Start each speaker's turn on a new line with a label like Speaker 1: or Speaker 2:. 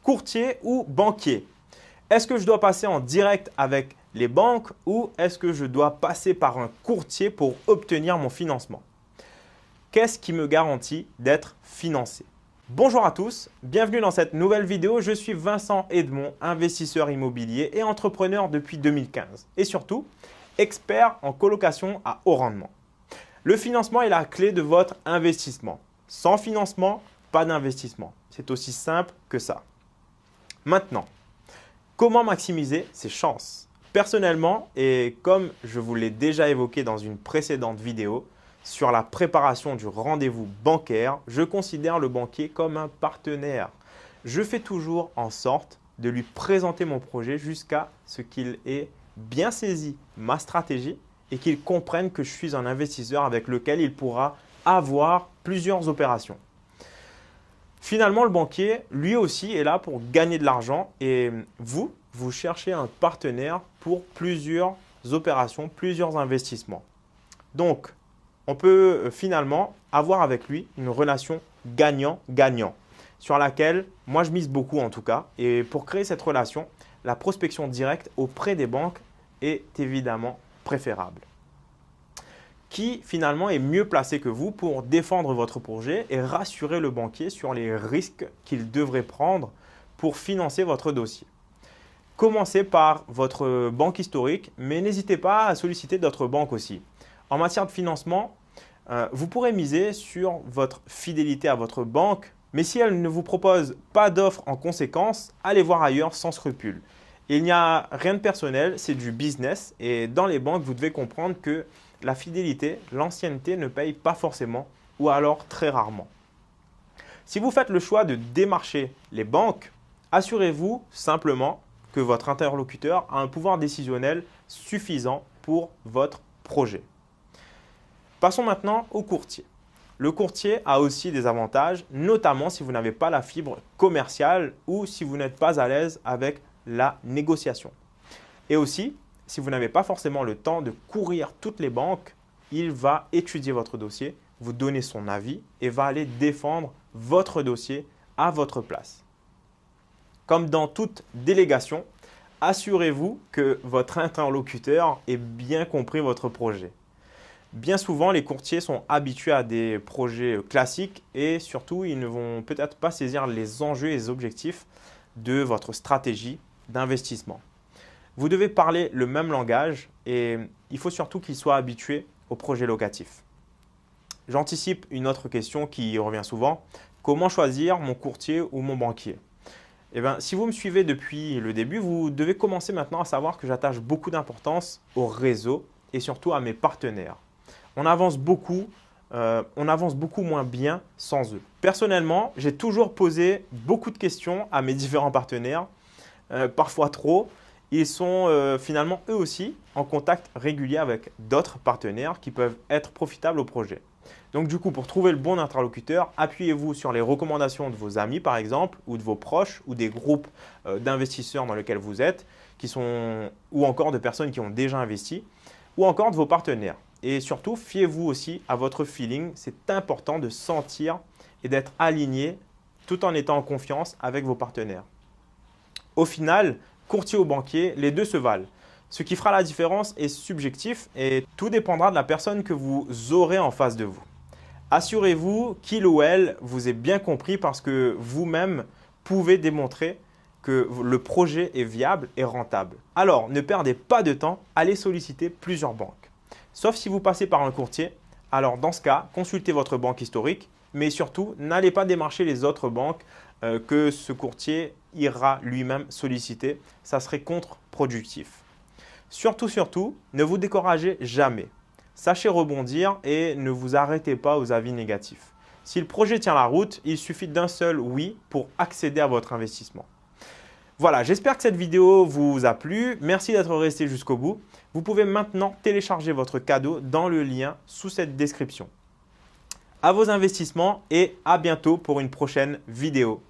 Speaker 1: courtier ou banquier? Est-ce que je dois passer en direct avec les banques ou est-ce que je dois passer par un courtier pour obtenir mon financement? Qu'est-ce qui me garantit d'être financé? Bonjour à tous, bienvenue dans cette nouvelle vidéo. Je suis Vincent Edmond, investisseur immobilier et entrepreneur depuis 2015 et surtout expert en colocation à haut rendement. Le financement est la clé de votre investissement. Sans financement, pas d'investissement. C'est aussi simple que ça. Maintenant, comment maximiser ses chances? Personnellement, et comme je vous l'ai déjà évoqué dans une précédente vidéo sur la préparation du rendez-vous bancaire, je considère le banquier comme un partenaire. Je fais toujours en sorte de lui présenter mon projet jusqu'à ce qu'il ait bien saisi ma stratégie et qu'il comprenne que je suis un investisseur avec lequel il pourra avoir plusieurs opérations. Finalement, le banquier, lui aussi, est là pour gagner de l'argent et vous cherchez un partenaire pour plusieurs opérations, plusieurs investissements. Donc, on peut finalement avoir avec lui une relation gagnant-gagnant sur laquelle moi je mise beaucoup en tout cas. Et pour créer cette relation, la prospection directe auprès des banques est évidemment préférable. Qui finalement est mieux placé que vous pour défendre votre projet et rassurer le banquier sur les risques qu'il devrait prendre pour financer votre dossier? Commencez par votre banque historique, mais n'hésitez pas à solliciter d'autres banques aussi. En matière de financement, vous pourrez miser sur votre fidélité à votre banque, mais si elle ne vous propose pas d'offre en conséquence, allez voir ailleurs sans scrupule. Il n'y a rien de personnel, c'est du business et dans les banques, vous devez comprendre que la fidélité, l'ancienneté ne paye pas forcément ou alors très rarement. Si vous faites le choix de démarcher les banques, assurez-vous simplement que votre interlocuteur a un pouvoir décisionnel suffisant pour votre projet. Passons maintenant au courtier. Le courtier a aussi des avantages, notamment si vous n'avez pas la fibre commerciale ou si vous n'êtes pas à l'aise avec la négociation. Et aussi, si vous n'avez pas forcément le temps de courir toutes les banques, il va étudier votre dossier, vous donner son avis et va aller défendre votre dossier à votre place. Comme dans toute délégation, assurez-vous que votre interlocuteur ait bien compris votre projet. Bien souvent, les courtiers sont habitués à des projets classiques et surtout, ils ne vont peut-être pas saisir les enjeux et les objectifs de votre stratégie d'investissement. Vous devez parler le même langage et il faut surtout qu'ils soient habitués au projet locatif. J'anticipe une autre question qui revient souvent. Comment choisir mon courtier ou mon banquier? Eh bien, si vous me suivez depuis le début, vous devez commencer maintenant à savoir que j'attache beaucoup d'importance au réseau et surtout à mes partenaires. On avance beaucoup moins bien sans eux. Personnellement, j'ai toujours posé beaucoup de questions à mes différents partenaires, parfois trop. Ils sont finalement eux aussi en contact régulier avec d'autres partenaires qui peuvent être profitables au projet. Donc du coup, pour trouver le bon interlocuteur, appuyez-vous sur les recommandations de vos amis par exemple, ou de vos proches, ou des groupes d'investisseurs dans lesquels vous êtes, ou encore de personnes qui ont déjà investi, ou encore de vos partenaires. Et surtout, fiez-vous aussi à votre feeling. C'est important de sentir et d'être aligné tout en étant en confiance avec vos partenaires. Au final, courtier ou banquier, les deux se valent. Ce qui fera la différence est subjectif et tout dépendra de la personne que vous aurez en face de vous. Assurez-vous qu'il ou elle vous ait bien compris parce que vous-même pouvez démontrer que le projet est viable et rentable. Alors, ne perdez pas de temps, allez solliciter plusieurs banques. Sauf si vous passez par un courtier, alors dans ce cas, consultez votre banque historique, mais surtout, n'allez pas démarcher les autres banques que ce courtier ira lui-même solliciter. Ça serait contre-productif. Surtout, ne vous découragez jamais. Sachez rebondir et ne vous arrêtez pas aux avis négatifs. Si le projet tient la route, il suffit d'un seul oui pour accéder à votre investissement. Voilà, j'espère que cette vidéo vous a plu. Merci d'être resté jusqu'au bout. Vous pouvez maintenant télécharger votre cadeau dans le lien sous cette description. À vos investissements et à bientôt pour une prochaine vidéo.